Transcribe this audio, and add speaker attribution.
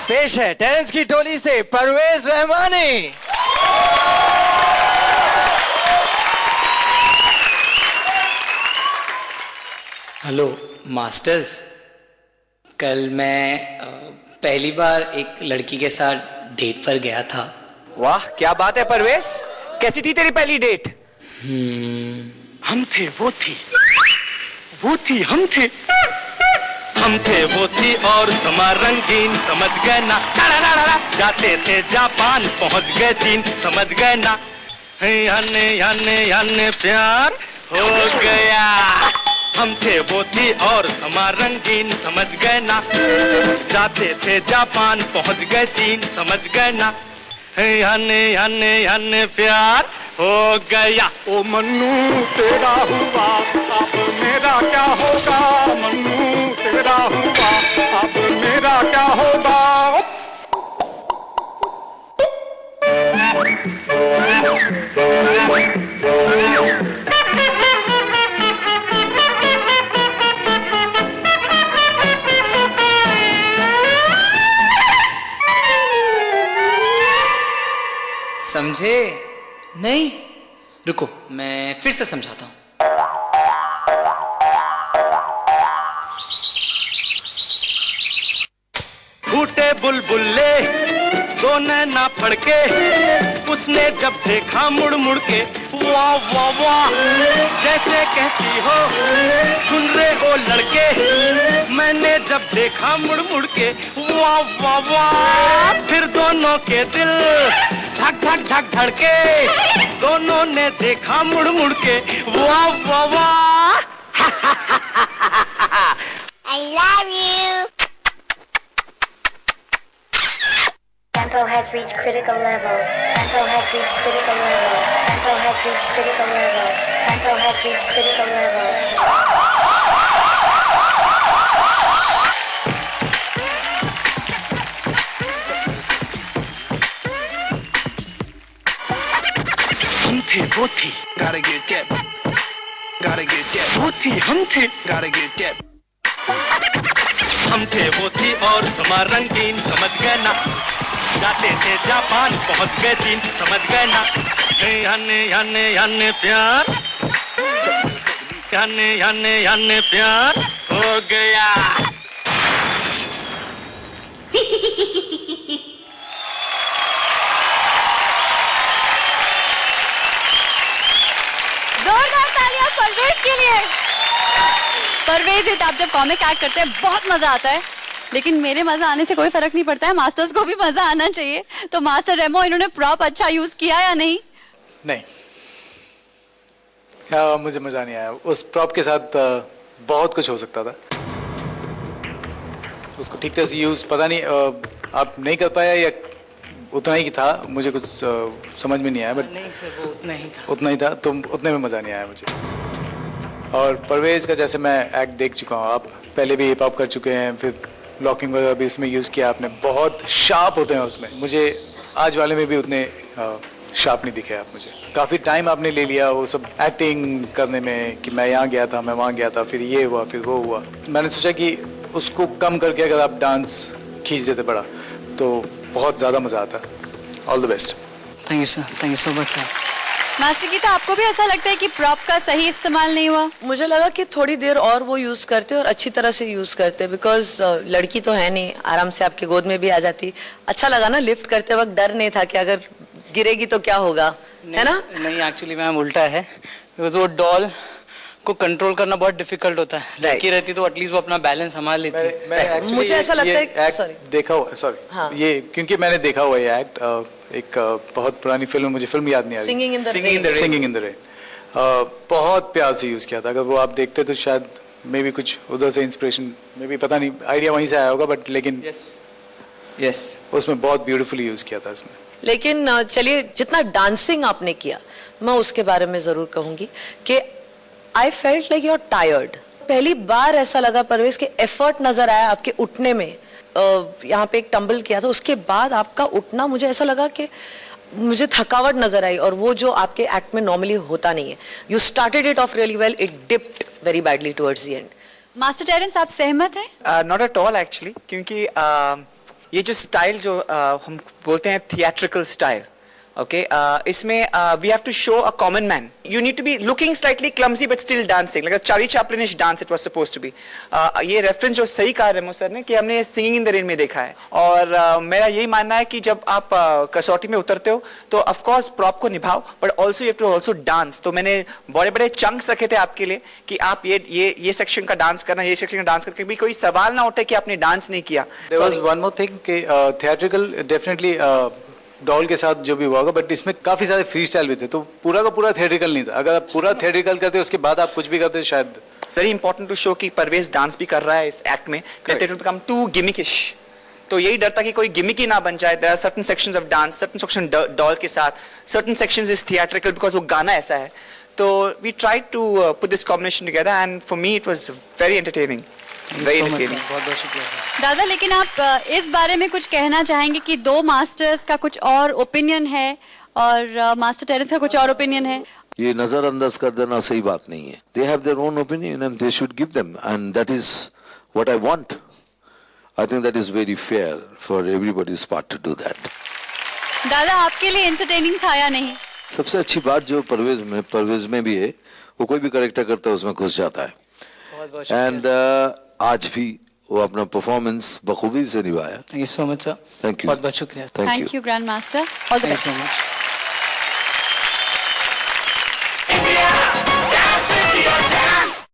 Speaker 1: पेश है टेरेंस की टोली से परवेज रहमानी।
Speaker 2: हेलो मास्टर्स, कल मैं पहली बार एक लड़की के साथ डेट पर गया था।
Speaker 1: वाह क्या बात है परवेज, कैसी थी तेरी पहली डेट?
Speaker 3: हम थे वो थी, वो थी हम थे, हम थे वो थी और समा रंगीन, समझ गए ना, जाते थे जापान पहुंच गए चीन, समझ गए ना, हने हने हने प्यार हो गया। हम थे वो थी और समा रंगीन, समझ गए ना, जाते थे जापान पहुंच गए चीन, समझ गए ना, हने हने हने प्यार हो गया। ओ मन्नू तेरा हुआ अब मेरा क्या होगा, मन्नू तेरा हुआ अब मेरा क्या होगा।
Speaker 2: समझे नहीं? रुको मैं फिर से समझाता हूं।
Speaker 3: फूटे बुलबुल्ले दो नैना फड़के, उसने जब देखा मुड़ मुड़ के, वाह वाह वाह, जैसे कहती हो सुन रहे हो लड़के, मैंने जब देखा मुड़ मुड़ के, वाह वाह वाह, फिर दोनों के दिल धक धक धक धड़के, दोनों ने देखा मुड़ मुड़ के, वाह वाह वाह।
Speaker 4: I love you. Tempo has reached critical level. Tempo has reached critical level. Tempo has reached critical level. Tempo has reached critical level.
Speaker 3: हम थे वो थी,
Speaker 5: Gotta get that. Gotta get that.
Speaker 3: वो थी हम थे,
Speaker 5: Gotta get that.
Speaker 3: हम थे वो थी और समा रंगीन, समझ गए ना, जाते थे जापान पहुंच गए चीन, समझ गए ना, हने हने हने प्यार, हने हने हने प्यार हो गया।
Speaker 6: जोरदार तालियां परवेज के लिए। परवेज, आप जब कॉमिक एक्ट करते हैं बहुत मजा आता है, लेकिन मेरे मजा आने से कोई फर्क नहीं पड़ता है, मास्टर्स को भी मजा आना चाहिए। तो मास्टर रेमो, इन्होंने प्रॉप अच्छा यूज किया या नहीं?
Speaker 7: नहीं, मुझे मजा नहीं आया। उस प्रॉप के साथ बहुत कुछ हो सकता था, उसको ठीक तरह से यूज पता नहीं आप नहीं कर पाया या उतना ही था, मुझे कुछ समझ में नहीं आया। बट
Speaker 2: नहीं सर, वो
Speaker 7: उतना ही था, तो उतने में मजा नहीं आया मुझे। और परवेज का जैसे मैं एक्ट देख चुका हूँ, आप पहले भी हिप हॉप कर चुके हैं, फिर लॉकिंग वगैरह भी इसमें यूज़ किया आपने, बहुत शार्प होते हैं उसमें। मुझे आज वाले में भी उतने शार्प नहीं दिखे आप मुझे। काफ़ी टाइम आपने ले लिया वो सब एक्टिंग करने में, कि मैं यहाँ गया था, मैं वहाँ गया था, फिर ये हुआ, फिर वो हुआ। मैंने सोचा कि उसको कम करके अगर आप डांस खींच देते बड़ा, तो बहुत ज़्यादा मज़ा आता। All the best.
Speaker 2: Thank you sir, thank you so much sir.
Speaker 6: Master Geeta, आपको भी ऐसा लगता है कि प्रॉप का सही इस्तेमाल नहीं हुआ?
Speaker 8: मुझे लगा कि थोड़ी देर और वो यूज करते और अच्छी तरह से यूज करते, बिकॉज लड़की तो है नहीं, आराम से आपके गोद में भी आ जाती। अच्छा लगा ना, लिफ्ट करते वक्त डर नहीं था कि अगर गिरेगी तो क्या होगा, है ना?
Speaker 2: नहीं, एक्चुअली मैम उल्टा है, बिकॉज वो डॉल को कंट्रोल करना बहुत डिफिकल्ट होता है। लड़की रहती तो एटलीस्ट वो अपना बैलेंस संभाल लेती है।
Speaker 8: मुझे ऐसा लगता है, सॉरी
Speaker 7: देखा हुआ, सॉरी
Speaker 8: हाँ।
Speaker 7: ये क्योंकि मैंने देखा हुआ ये एक्ट, एक बहुत पुरानी फिल्म, मुझे फिल्म याद नहीं आ रही,
Speaker 8: सिंगिंग इन द
Speaker 7: रेन, बहुत प्यार से यूज किया था। अगर वो आप देखते तो शायद मे भी कुछ उधर से इंस्पिरेशन, मे भी पता नहीं, आइडिया वहीं से आया होगा, बट लेकिन
Speaker 2: यस
Speaker 7: उसमें बहुत ब्यूटीफुली यूज किया था इसमें।
Speaker 8: लेकिन चलिए, जितना डांसिंग आपने किया, मैं उसके बारे में जरूर कहूंगी कि I felt like you are tired. पहली बार ऐसा लगा परवेज के एफर्ट नजर आया आपके उठने में। यहाँ पे एक टंबल किया था, उसके बाद आपका उठना, मुझे ऐसा लगा कि मुझे थकावट नजर आई, और वो जो आपके एक्ट में नॉर्मली होता नहीं है। You started it of really well, it dipped very badly towards the end.
Speaker 6: Master Terrence, आप सहमत हैं?
Speaker 1: नॉट एट ऑल एक्चुअली, क्योंकि ये जो स्टाइल जो हम बोलते हैं थिएट्रिकल स्टाइल, ओके, इसमें we have to show a common man. You need to be looking slightly clumsy but still dancing like Charlie Chaplinish dance it was supposed to be. ये reference जो सही कहा रेमो sir ने कि हमने singing in the rain में देखा है. और मेरा यही मानना है कि जब आप कसौटी में उतरते हो तो ऑफ कोर्स प्रॉप को निभाओ but also you have to also dance. तो मैंने बड़े बड़े चंक्स रखे थे आपके लिए कि आप ये सेक्शन का डांस करना, ये सेक्शन का डांस करके भी कोई सवाल ना उठे कि आपने डांस नहीं किया.
Speaker 7: There was one more thing कि थिएट्रिकल डेफिनेटली डॉल के साथ जो भी हुआ होगा, बट इसमें काफी सारे फ्री स्टाइल भी थे, तो पूरा का पूरा थिएट्रिकल नहीं था. अगर आप पूरा थिएट्रिकल करते उसके बाद आप कुछ भी करते शायद.
Speaker 1: वेरी इंपॉर्टेंट टू शो कि परवेज डांस भी कर रहा है इस एक्ट में. It will become too gimmickish. तो यही डर था कि कोई गिमिकी ना बन जाए. There are certain sections of dance, certain section doll के साथ, certain sections is theatrical because वो गाना ऐसा है. तो we tried to put this combination together and for me it was very entertaining.
Speaker 2: बहुत शुक्रिया
Speaker 6: दादा, लेकिन आप इस बारे में कुछ कहना चाहेंगे कि दो मास्टर्स का कुछ और ओपिनियन है और मास्टर टेरेंस का कुछ और ओपिनियन है?
Speaker 9: ये नजरअंदाज कर देना सही बात नहीं है. They have their own opinion and they should give them and that is what I want. I think that is very fair for everybody's part two do that.
Speaker 6: दादा, आपके लिए एंटरटेनिंग था या नहीं?
Speaker 9: सबसे अच्छी बात जो परवेज में भी है, वो कोई भी कैरेक्टर करता है उसमें घुस जाता है. एंड आज भी वो अपना परफॉर्मेंस बखूबी से निभाया.
Speaker 2: Thank you so much sir.
Speaker 9: Thank you.
Speaker 2: बहुत बहुत शुक्रिया.
Speaker 6: Thank you grand master. All the best.